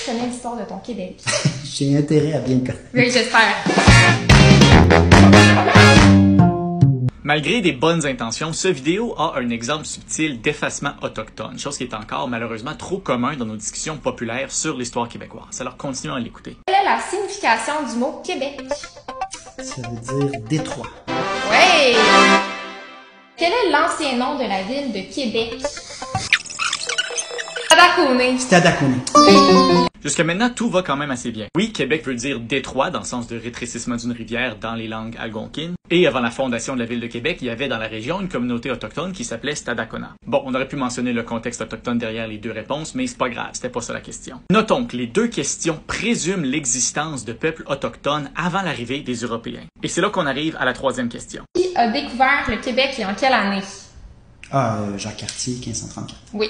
tu connais l'histoire de ton Québec? J'ai intérêt à bien le connaître. Oui, j'espère. Malgré des bonnes intentions, ce vidéo a un exemple subtil d'effacement autochtone, chose qui est encore malheureusement trop commun dans nos discussions populaires sur l'histoire québécoise. Alors continuons à l'écouter. Quelle est la signification du mot Québec? Ça veut dire Détroit. Oui! Quel est l'ancien nom de la ville de Québec? Stadacone. Stadacone. Oui. Jusqu'à maintenant, tout va quand même assez bien. Oui, Québec veut dire détroit dans le sens de rétrécissement d'une rivière dans les langues algonquines. Et avant la fondation de la ville de Québec, il y avait dans la région une communauté autochtone qui s'appelait Stadacona. Bon, on aurait pu mentionner le contexte autochtone derrière les deux réponses, mais c'est pas grave, c'était pas ça la question. Notons que les deux questions présument l'existence de peuples autochtones avant l'arrivée des Européens. Et c'est là qu'on arrive à la troisième question. Qui a découvert le Québec et en quelle année? Jacques Cartier, 1534. Oui.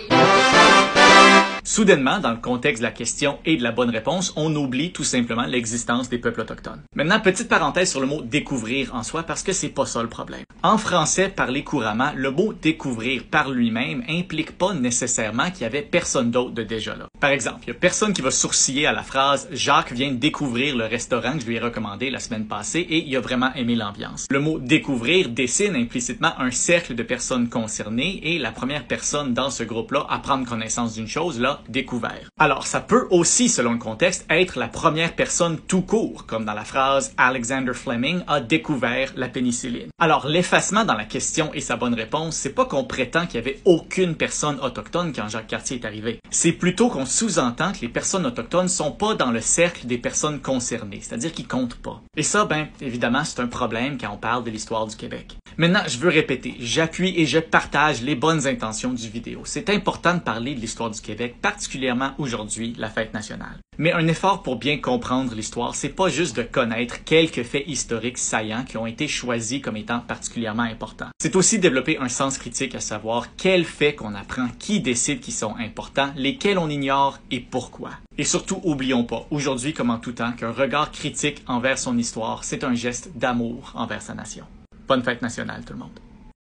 Soudainement, dans le contexte de la question et de la bonne réponse, on oublie tout simplement l'existence des peuples autochtones. Maintenant, petite parenthèse sur le mot découvrir en soi, parce que c'est pas ça le problème. En français, parlé couramment, le mot découvrir par lui-même implique pas nécessairement qu'il y avait personne d'autre de déjà là. Par exemple, il y a personne qui va sourciller à la phrase « Jacques vient de découvrir le restaurant que je lui ai recommandé la semaine passée et il a vraiment aimé l'ambiance ». Le mot découvrir dessine implicitement un cercle de personnes concernées et la première personne dans ce groupe-là à prendre connaissance d'une chose, là, découvert. Alors, ça peut aussi, selon le contexte, être la première personne tout court, comme dans la phrase « Alexander Fleming a découvert la pénicilline ». Alors, l'effacement dans la question et sa bonne réponse, c'est pas qu'on prétend qu'il y avait aucune personne autochtone quand Jacques Cartier est arrivé. C'est plutôt qu'on sous-entend que les personnes autochtones sont pas dans le cercle des personnes concernées, c'est-à-dire qu'ils comptent pas. Et ça, ben, évidemment, c'est un problème quand on parle de l'histoire du Québec. Maintenant, je veux répéter, j'appuie et je partage les bonnes intentions du vidéo. C'est important de parler de l'histoire du Québec, particulièrement aujourd'hui, la fête nationale. Mais un effort pour bien comprendre l'histoire, c'est pas juste de connaître quelques faits historiques saillants qui ont été choisis comme étant particulièrement importants. C'est aussi développer un sens critique à savoir quels faits qu'on apprend, qui décide qu'ils sont importants, lesquels on ignore et pourquoi. Et surtout, oublions pas, aujourd'hui comme en tout temps, qu'un regard critique envers son histoire, c'est un geste d'amour envers sa nation. Bonne fête nationale tout le monde.